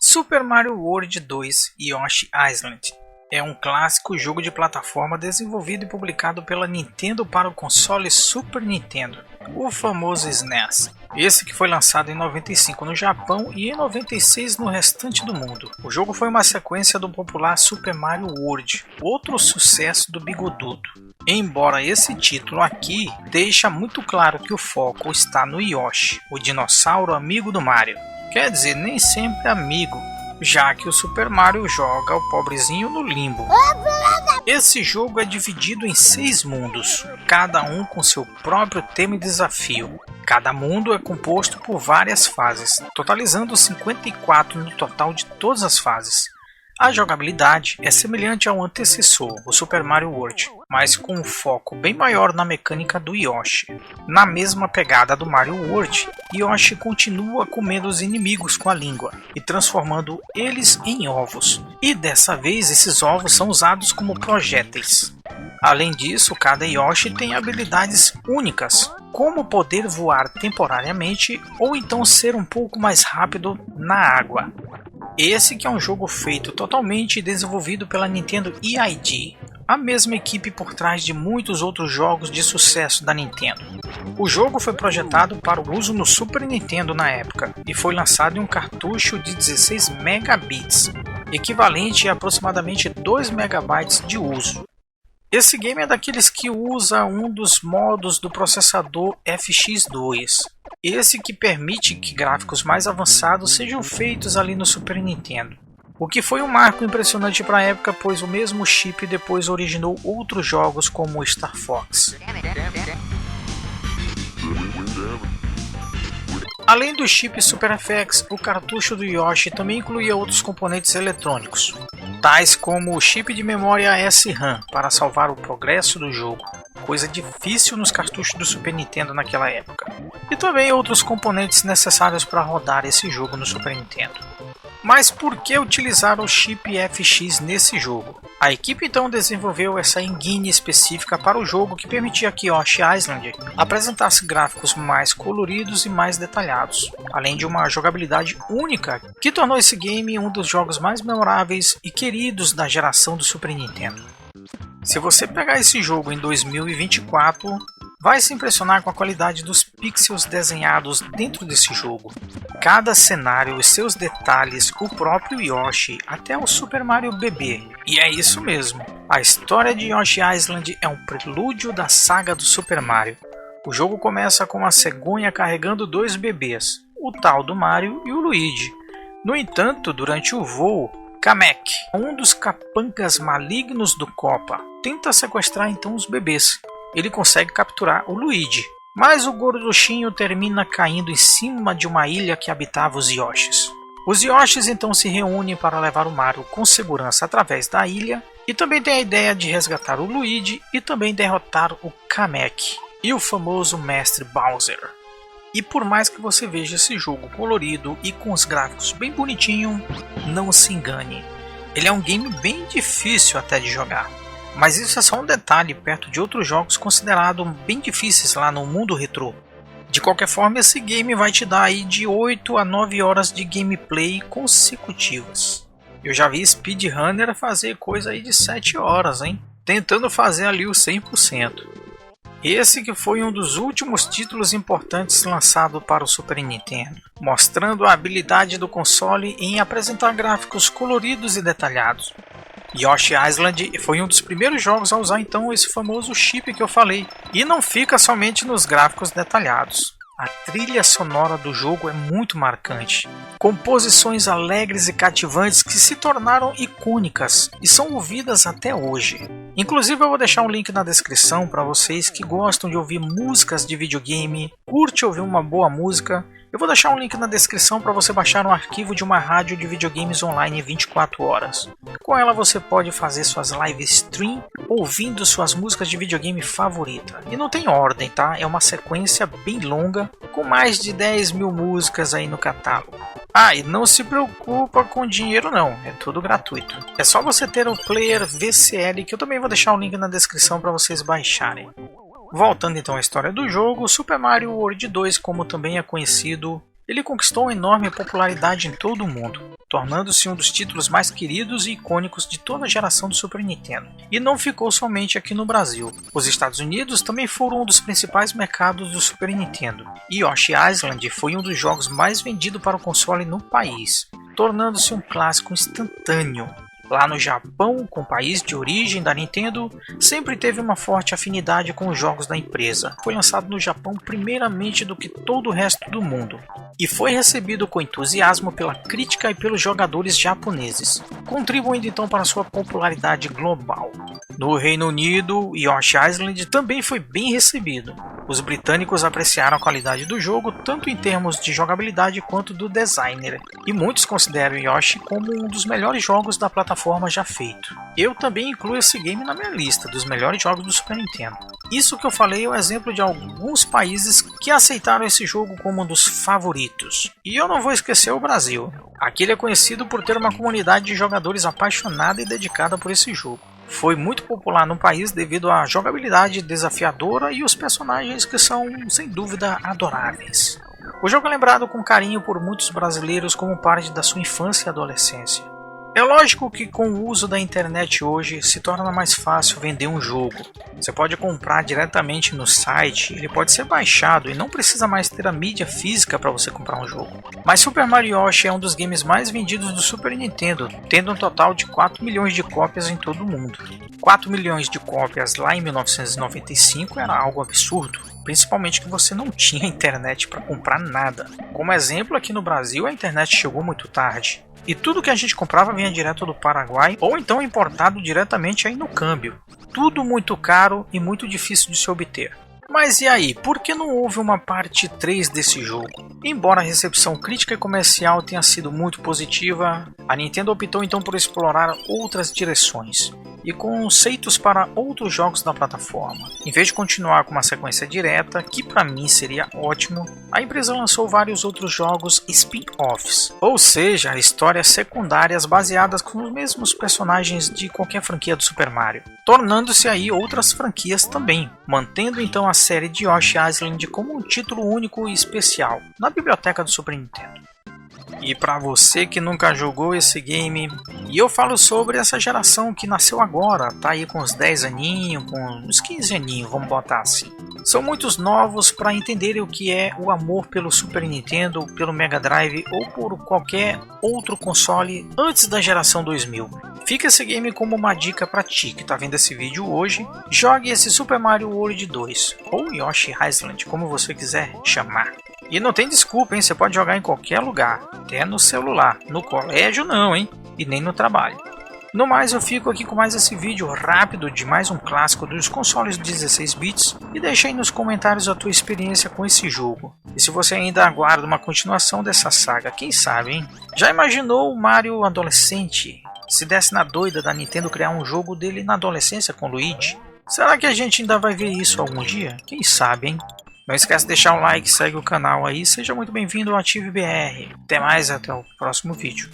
Super Mario World 2 Yoshi Island é um clássico jogo de plataforma desenvolvido e publicado pela Nintendo para o console Super Nintendo, o famoso SNES. Esse que foi lançado em 95 no Japão e em 96 no restante do mundo. O jogo foi uma sequência do popular Super Mario World, outro sucesso do Bigodudo. Embora esse título aqui deixa muito claro que o foco está no Yoshi, o dinossauro amigo do Mario. Quer dizer, nem sempre amigo, já que o Super Mario joga o pobrezinho no limbo. Esse jogo é dividido em 6 mundos, cada um com seu próprio tema e desafio. Cada mundo é composto por várias fases, totalizando 54 no total de todas as fases. A jogabilidade é semelhante ao antecessor, o Super Mario World, mas com um foco bem maior na mecânica do Yoshi. Na mesma pegada do Mario World, Yoshi continua comendo os inimigos com a língua e transformando eles em ovos, e dessa vez esses ovos são usados como projéteis. Além disso, cada Yoshi tem habilidades únicas, como poder voar temporariamente ou então ser um pouco mais rápido na água. Esse que é um jogo feito totalmente e desenvolvido pela Nintendo EID, a mesma equipe por trás de muitos outros jogos de sucesso da Nintendo. O jogo foi projetado para o uso no Super Nintendo na época e foi lançado em um cartucho de 16 megabits, equivalente a aproximadamente 2 megabytes de uso. Esse game é daqueles que usa um dos modos do processador FX2, esse que permite que gráficos mais avançados sejam feitos ali no Super Nintendo. O que foi um marco impressionante para a época, pois o mesmo chip depois originou outros jogos como o Star Fox. Além do chip Super FX, o cartucho do Yoshi também incluía outros componentes eletrônicos, tais como o chip de memória SRAM para salvar o progresso do jogo, coisa difícil nos cartuchos do Super Nintendo naquela época, e também outros componentes necessários para rodar esse jogo no Super Nintendo. Mas por que utilizar o chip FX nesse jogo? A equipe então desenvolveu essa engine específica para o jogo que permitia que Yoshi Island apresentasse gráficos mais coloridos e mais detalhados, além de uma jogabilidade única que tornou esse game um dos jogos mais memoráveis e queridos da geração do Super Nintendo. Se você pegar esse jogo em 2024, vai se impressionar com a qualidade dos pixels desenhados dentro desse jogo. Cada cenário e seus detalhes, o próprio Yoshi, até o Super Mario bebê. E é isso mesmo, a história de Yoshi Island é um prelúdio da saga do Super Mario. O jogo começa com a cegonha carregando 2 bebês, o tal do Mario e o Luigi. No entanto, durante o voo, Kamek, um dos capangas malignos do Koopa, tenta sequestrar então os bebês. Ele consegue capturar o Luigi, mas o gorduchinho termina caindo em cima de uma ilha que habitava os Yoshis. Os Yoshis então se reúnem para levar o Mario com segurança através da ilha e também tem a ideia de resgatar o Luigi e também derrotar o Kamek e o famoso Mestre Bowser. E por mais que você veja esse jogo colorido e com os gráficos bem bonitinho, não se engane. Ele é um game bem difícil até de jogar. Mas isso é só um detalhe perto de outros jogos considerados bem difíceis lá no mundo retrô. De qualquer forma, esse game vai te dar aí de 8 a 9 horas de gameplay consecutivas. Eu já vi speedrunner fazer coisa aí de 7 horas, hein? Tentando fazer ali o 100%. Esse que foi um dos últimos títulos importantes lançado para o Super Nintendo, mostrando a habilidade do console em apresentar gráficos coloridos e detalhados. Yoshi Island foi um dos primeiros jogos a usar então esse famoso chip que eu falei, e não fica somente nos gráficos detalhados. A trilha sonora do jogo é muito marcante, composições alegres e cativantes que se tornaram icônicas e são ouvidas até hoje. Inclusive eu vou deixar um link na descrição para vocês que gostam de ouvir músicas de videogame, curte ouvir uma boa música. Eu vou deixar um link na descrição para você baixar um arquivo de uma rádio de videogames online 24 horas. Com ela você pode fazer suas live stream ouvindo suas músicas de videogame favorita. E não tem ordem, tá? É uma sequência bem longa com mais de 10 mil músicas aí no catálogo. Ah, e não se preocupa com dinheiro não, é tudo gratuito. É só você ter o player VCL, que eu também vou deixar o link na descrição para vocês baixarem. Voltando então à história do jogo, Super Mario World 2, como também é conhecido, Ele conquistou uma enorme popularidade em todo o mundo, tornando-se um dos títulos mais queridos e icônicos de toda a geração do Super Nintendo. E não ficou somente aqui no Brasil. Os Estados Unidos também foram um dos principais mercados do Super Nintendo. E Yoshi Island foi um dos jogos mais vendidos para o console no país, tornando-se um clássico instantâneo. Lá no Japão, com o país de origem da Nintendo, sempre teve uma forte afinidade com os jogos da empresa. Foi lançado no Japão primeiramente do que todo o resto do mundo, e foi recebido com entusiasmo pela crítica e pelos jogadores japoneses, contribuindo então para sua popularidade global. No Reino Unido, Yoshi Island também foi bem recebido. Os britânicos apreciaram a qualidade do jogo tanto em termos de jogabilidade quanto do designer, e muitos consideram Yoshi como um dos melhores jogos da plataforma já feito. Eu também incluo esse game na minha lista dos melhores jogos do Super Nintendo. Isso que eu falei é o exemplo de alguns países que aceitaram esse jogo como um dos favoritos. E eu não vou esquecer o Brasil. Aqui ele é conhecido por ter uma comunidade de jogadores apaixonada e dedicada por esse jogo. Foi muito popular no país devido à jogabilidade desafiadora e os personagens que são, sem dúvida, adoráveis. O jogo é lembrado com carinho por muitos brasileiros como parte da sua infância e adolescência. É lógico que com o uso da internet hoje se torna mais fácil vender um jogo. Você pode comprar diretamente no site, ele pode ser baixado e não precisa mais ter a mídia física para você comprar um jogo. Mas Super Mario Yoshi é um dos games mais vendidos do Super Nintendo, tendo um total de 4 milhões de cópias em todo o mundo. 4 milhões de cópias lá em 1995 era algo absurdo. Principalmente que você não tinha internet para comprar nada. Como exemplo, aqui no Brasil a internet chegou muito tarde. E tudo que a gente comprava vinha direto do Paraguai ou então importado diretamente aí no câmbio. Tudo muito caro e muito difícil de se obter. Mas e aí, por que não houve uma parte 3 desse jogo? Embora a recepção crítica e comercial tenha sido muito positiva, a Nintendo optou então por explorar outras direções e conceitos para outros jogos da plataforma. Em vez de continuar com uma sequência direta, que para mim seria ótimo, a empresa lançou vários outros jogos spin-offs, ou seja, histórias secundárias baseadas com os mesmos personagens de qualquer franquia do Super Mario, tornando-se aí outras franquias também, mantendo então a série de Yoshi Island como um título único e especial na biblioteca do Super Nintendo. E para você que nunca jogou esse game, e eu falo sobre essa geração que nasceu agora, tá aí com uns 10 aninhos, com uns 15 aninhos, vamos botar assim. São muitos novos para entenderem o que é o amor pelo Super Nintendo, pelo Mega Drive ou por qualquer outro console antes da geração 2000. Fica esse game como uma dica para ti que tá vendo esse vídeo hoje. Jogue esse Super Mario World 2 ou Yoshi Island, como você quiser chamar. E não tem desculpa, hein? Você pode jogar em qualquer lugar, até no celular. No colégio não, hein? E nem no trabalho. No mais, eu fico aqui com mais esse vídeo rápido de mais um clássico dos consoles 16 bits e deixa aí nos comentários a tua experiência com esse jogo. E se você ainda aguarda uma continuação dessa saga, quem sabe, hein? Já imaginou o Mario adolescente? Se desse na doida da Nintendo criar um jogo dele na adolescência com Luigi? Será que a gente ainda vai ver isso algum dia? Quem sabe, hein? Não esquece de deixar um like, segue o canal aí, seja muito bem-vindo ao Ative BR. Até mais, até o próximo vídeo.